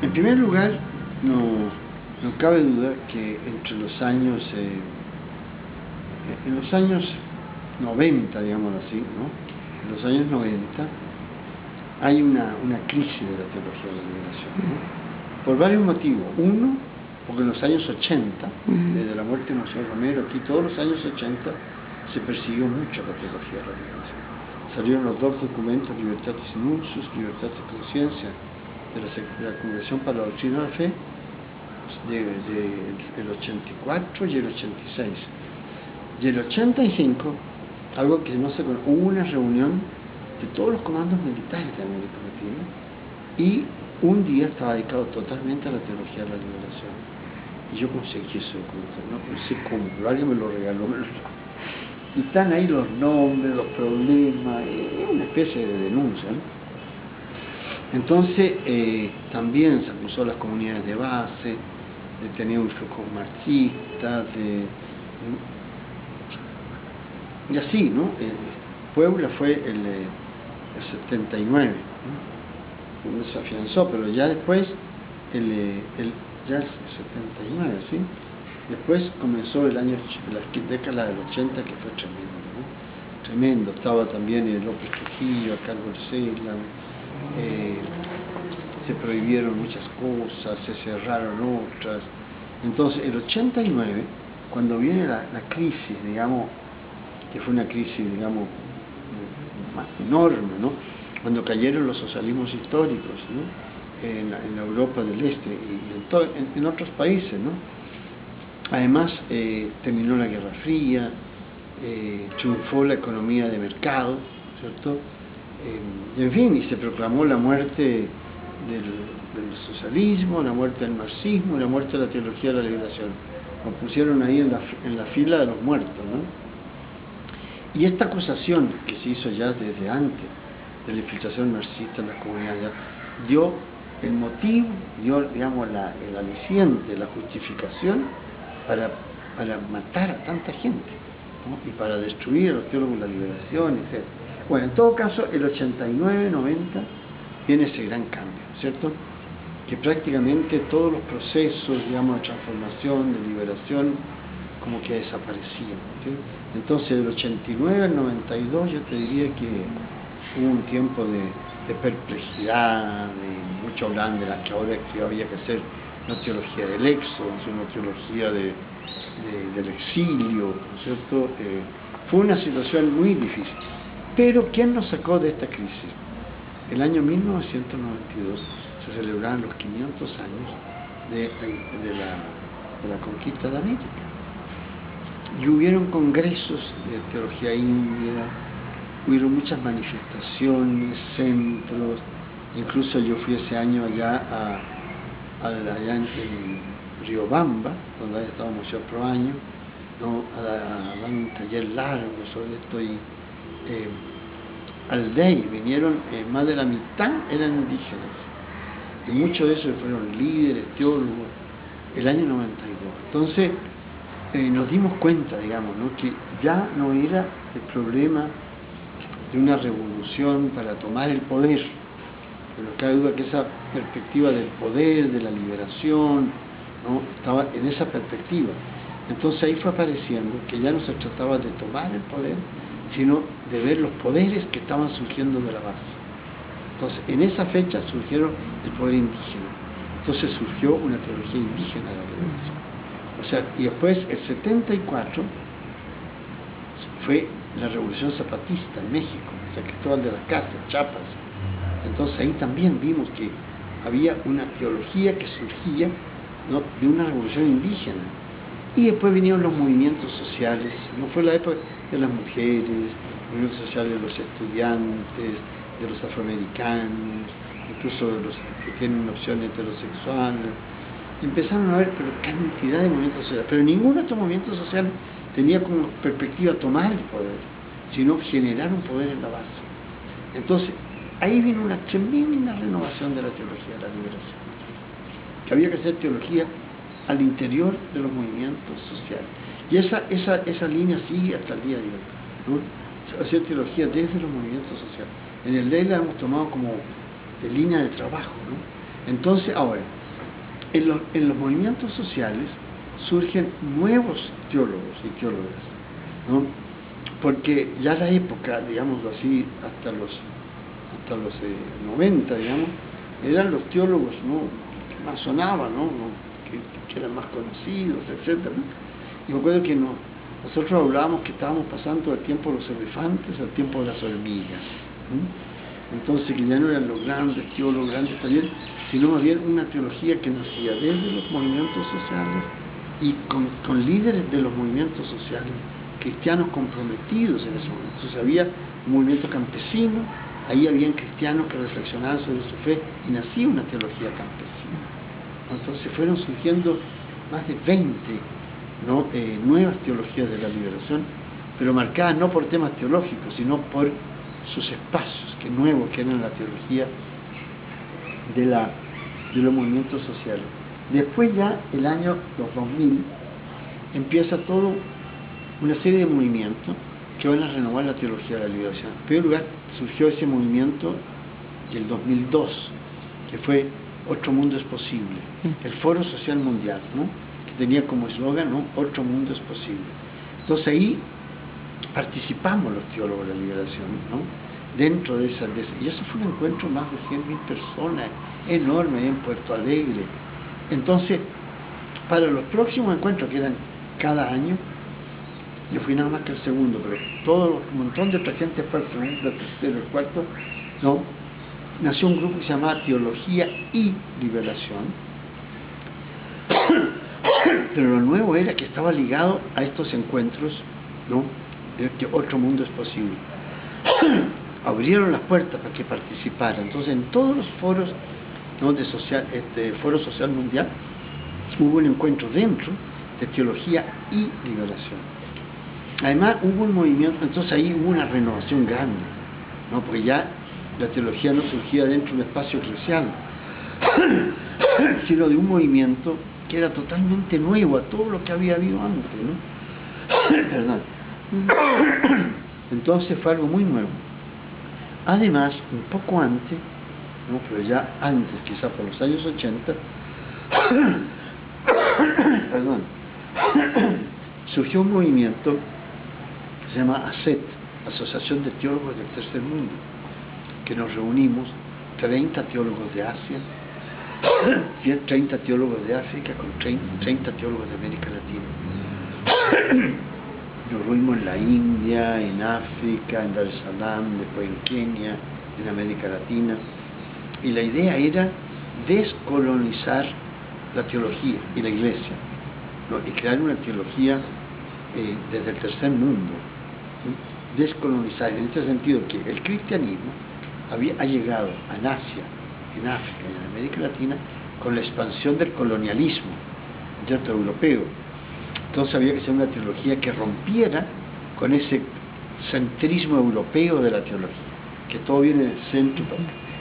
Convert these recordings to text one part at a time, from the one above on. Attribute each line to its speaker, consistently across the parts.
Speaker 1: En primer lugar, no cabe duda que entre los años, en los años 90, digámoslo así, ¿no? En los años 90 hay una crisis de la teología de la liberación, ¿no? Por varios motivos. Uno, porque en los años 80, desde la muerte de Monseñor Romero, aquí todos los años 80 se persiguió mucho la teología de la liberación. Salieron los dos documentos, Libertatis Nuncius, Libertatis Conciencia, de la Congregación para la Doctrina de la Fe, del 84 y el 86. Y el 85, algo que no se conoce, hubo una reunión de todos los comandos militares de América Latina, y un día estaba dedicado totalmente a la teología de la liberación. Y yo conseguí ese documento, no sé cómo, alguien me lo regaló, y están ahí los nombres, los problemas, es una especie de denuncia, ¿no? Entonces, también se acusó a las comunidades de base, de tener un foco marxista, y así, ¿no? Puebla fue el 79, ¿no? Donde se afianzó, pero ya después, ya el 79, ¿sí? Después comenzó la década del 80, que fue tremendo, ¿no? Tremendo. Estaba también el López Trujillo, a cargo del CELAM, se prohibieron muchas cosas, se cerraron otras. Entonces, el 89, cuando viene la crisis, digamos, que fue una crisis, digamos, más enorme, ¿no? Cuando cayeron los socialismos históricos, ¿no? En la Europa del Este y en otros países, ¿no? Además, terminó la Guerra Fría, triunfó la economía de mercado, ¿cierto? En fin, y se proclamó la muerte del socialismo, la muerte del marxismo, la muerte de la teología de la liberación. Nos pusieron ahí en la fila de los muertos, ¿no? Y esta acusación que se hizo ya desde antes de la infiltración marxista en las comunidades, dio el motivo, dio, digamos, el aliciente, la justificación para matar a tanta gente, ¿no? Y para destruir a los teólogos de la liberación, etc. Bueno, en todo caso, el 89, 90 viene ese gran cambio, ¿cierto? Que prácticamente todos los procesos, digamos, de transformación, de liberación, como que desaparecían, ¿sí? Entonces, del 89 al 92, yo te diría que hubo un tiempo de perplejidad, de mucho hablar de la que ahora que había que hacer una teología del éxodo, una teología del exilio, ¿cierto? Fue una situación muy difícil. Pero, ¿quién nos sacó de esta crisis? El año 1992 se celebraron los 500 años de la conquista de América. Y hubieron congresos de teología india, hubieron muchas manifestaciones, centros, incluso yo fui ese año allá allá en Riobamba, donde había estado Museo Pro Año, ¿no? a dar un taller largo sobre esto, y al DEI vinieron, más de la mitad eran indígenas, y muchos de esos fueron líderes, teólogos, el año 92. Entonces, nos dimos cuenta, digamos, ¿no? Que ya no era el problema de una revolución para tomar el poder, pero cabe duda que esa perspectiva del poder, de la liberación, ¿no? Estaba en esa perspectiva. Entonces ahí fue apareciendo que ya no se trataba de tomar el poder, sino de ver los poderes que estaban surgiendo de la base. Entonces, en esa fecha surgieron el poder indígena. Entonces surgió una teología indígena de la liberación. O sea, y después, el 74, fue la Revolución Zapatista en México, San Cristóbal de las Casas, Chiapas. Entonces ahí también vimos que había una teología que surgía, ¿no? de una revolución indígena. Y después vinieron los movimientos sociales, no fue la época de las mujeres, los movimientos sociales de los estudiantes, de los afroamericanos, incluso de los que tienen opción heterosexual. Empezaron a ver pero cantidad de movimientos sociales, pero ningún otro movimiento social tenía como perspectiva tomar el poder, sino generar un poder en la base. Entonces, ahí vino una tremenda renovación de la teología de la liberación, que había que hacer teología al interior de los movimientos sociales. Y esa línea sigue hasta el día de hoy, ¿no? Hacer teología desde los movimientos sociales. En el ley la hemos tomado como de línea de trabajo, ¿no? Entonces, ahora, en los movimientos sociales surgen nuevos teólogos y teólogas, ¿no? Porque ya la época, digamos así, hasta los 90, digamos, eran los teólogos, ¿no?, que más sonaban, ¿no? Que eran más conocidos, etcétera, ¿no? Y me acuerdo que nosotros hablábamos que estábamos pasando del tiempo de los elefantes al tiempo de las hormigas, ¿no? Entonces, que ya no eran los grandes teólogos, grandes talleres, sino más bien una teología que nacía desde los movimientos sociales y con líderes de los movimientos sociales, cristianos comprometidos en ese momento. Entonces había un movimiento campesino, ahí habían cristianos que reflexionaban sobre su fe y nacía una teología campesina. Entonces fueron surgiendo más de 20, ¿no?, nuevas teologías de la liberación, pero marcadas no por temas teológicos, sino por sus espacios, que nuevos, que eran la teología de los movimientos sociales. Después ya, el año 2000, empieza todo una serie de movimientos que van a renovar la teología de la liberación. En primer lugar, surgió ese movimiento del 2002, que fue Otro Mundo es Posible, el Foro Social Mundial, ¿no?, que tenía como eslogan, ¿no?, Otro Mundo es Posible. Entonces ahí participamos los teólogos de la liberación, ¿no?, dentro de esa, y eso fue un encuentro más de 100.000 personas, enorme, en Puerto Alegre. Entonces, para los próximos encuentros, que eran cada año, yo fui nada más que el segundo, pero todo un montón de otra gente fue el segundo, el tercero, el cuarto, ¿no?, nació un grupo que se llamaba Teología y Liberación. Pero lo nuevo era que estaba ligado a estos encuentros, ¿no?, de que Otro Mundo es Posible. Abrieron las puertas para que participara. Entonces, en todos los foros, ¿no?, Foro Social Mundial, hubo un encuentro dentro de Teología y Liberación. Además, hubo un movimiento, entonces ahí hubo una renovación grande, ¿no?, porque ya la teología no surgía dentro de un espacio eclesial, sino de un movimiento que era totalmente nuevo a todo lo que había habido antes, ¿no? Perdón. Entonces fue algo muy nuevo. Además, un poco antes, ¿no?, pero ya antes, quizás por los años 80, perdón, surgió un movimiento que se llama ACET, Asociación de Teólogos del Tercer Mundo, que nos reunimos 30 teólogos de Asia, 30 teólogos de África con 30 teólogos de América Latina. Nos reunimos en la India, en África, en Dar es Salaam, después en Kenia, en América Latina, y la idea era descolonizar la teología y la iglesia, ¿no?, y crear una teología desde el tercer mundo, ¿sí?, descolonizar en este sentido que el cristianismo ha llegado en Asia, en África y en América Latina con la expansión del colonialismo, ¿cierto?, europeo. Entonces había que hacer una teología que rompiera con ese centrismo europeo de la teología, que todo viene del centro.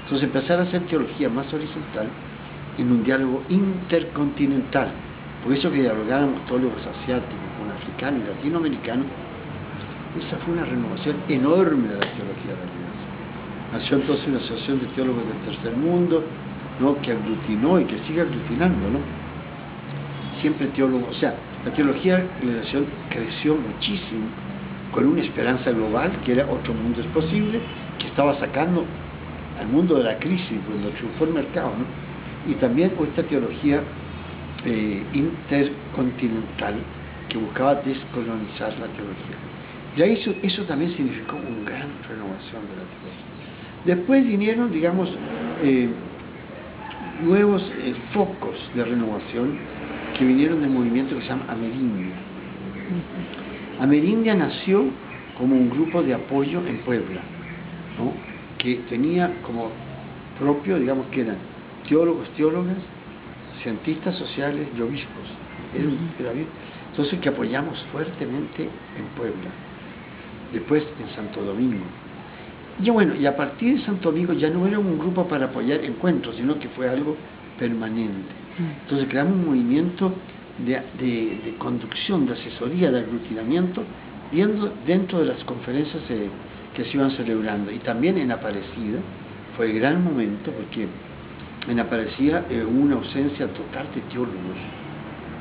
Speaker 1: Entonces empezar a hacer teología más horizontal en un diálogo intercontinental. Por eso que dialogáramos teólogos asiáticos con africanos y latinoamericanos. Esa fue una renovación enorme de la teología de la liberación. Nació entonces una asociación de teólogos del tercer mundo, ¿no?, que aglutinó y que sigue aglutinando, ¿no?, siempre teólogos. O sea, la teología de la liberación creció muchísimo con una esperanza global, que era Otro Mundo es Posible, que estaba sacando al mundo de la crisis cuando triunfó el mercado, ¿no?, y también esta teología intercontinental que buscaba descolonizar la teología. Ya eso también significó una gran renovación de la teología. Después vinieron, digamos, nuevos focos de renovación que vinieron del movimiento que se llama Amerindia. Amerindia nació como un grupo de apoyo en Puebla, ¿no?, que tenía como propio, digamos, que eran teólogos, teólogas, cientistas sociales y obispos. Entonces, que apoyamos fuertemente en Puebla, después en Santo Domingo. Y bueno, y a partir de Santo Domingo ya no era un grupo para apoyar encuentros, sino que fue algo permanente. Entonces creamos un movimiento de conducción, de asesoría, de aglutinamiento, dentro de las conferencias que se iban celebrando. Y también en Aparecida fue el gran momento, porque aparecía una ausencia total de teólogos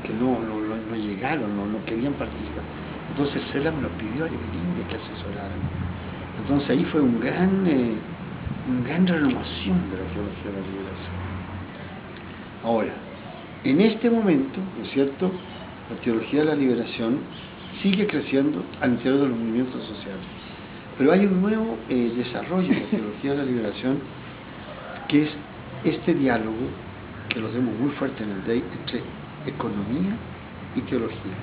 Speaker 1: que no llegaron, no querían participar. Entonces Sela me lo pidió a Evelyn de que asesoraran. Entonces ahí fue una gran renovación de la teología de la liberación. Ahora, en este momento, ¿no es cierto?, la teología de la liberación sigue creciendo al interior de los movimientos sociales. Pero hay un nuevo desarrollo de la teología de la liberación, que es este diálogo, que lo vemos muy fuerte en el DEI, entre economía y teología.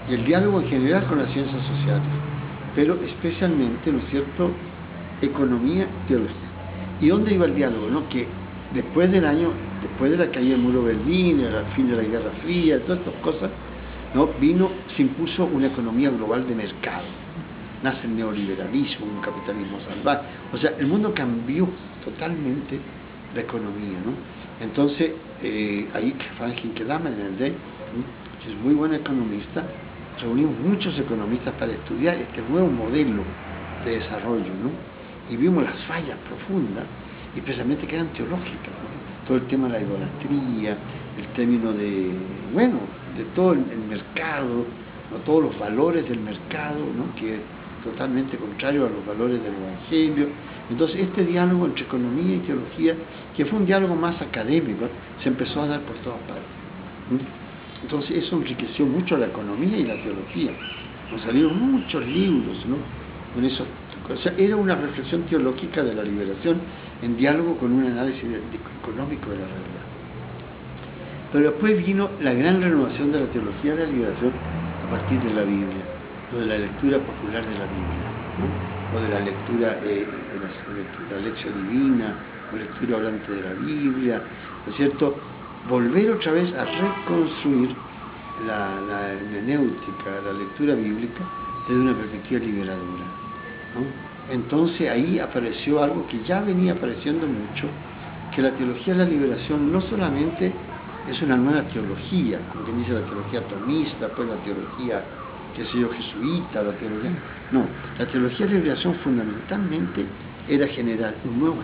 Speaker 1: Y el diálogo en general con las ciencias sociales, pero especialmente, ¿no es cierto?, economía y teología. ¿Y dónde iba el diálogo? ¿No? Que después de la caída del muro de Berlín, el fin de la Guerra Fría, todas estas cosas, ¿no?, se impuso una economía global de mercado. Nace el neoliberalismo, un capitalismo salvaje. O sea, el mundo cambió totalmente la economía, ¿no? Entonces, ahí Franz Hinckelmann en el DEI, que es muy buen economista, reunimos muchos economistas para estudiar este nuevo modelo de desarrollo, ¿no? Y vimos las fallas profundas, y especialmente que eran teológicas, ¿no? Todo el tema de la idolatría, el término de todo el mercado, ¿no?, todos los valores del mercado, ¿no?, que es totalmente contrario a los valores del Evangelio. Entonces este diálogo entre economía y teología, que fue un diálogo más académico, se empezó a dar por todas partes, ¿no? Entonces eso enriqueció mucho la economía y la teología. Nos salieron muchos libros, ¿no?, con eso. O sea, era una reflexión teológica de la liberación en diálogo con un análisis económico de la realidad. Pero después vino la gran renovación de la teología de la liberación a partir de la Biblia, lo de la lectura popular de la Biblia, ¿no?, o de la lectura de la lección divina, o lectura hablante de la Biblia, ¿no es cierto?, volver otra vez a reconstruir la hermenéutica, la lectura bíblica desde una perspectiva liberadora, ¿no? Entonces ahí apareció algo que ya venía apareciendo mucho, que la teología de la liberación no solamente es una nueva teología, como quien dice la teología tomista, pues la teología, qué sé yo, jesuita, la teología. No, la teología de la liberación fundamentalmente era generar un nuevo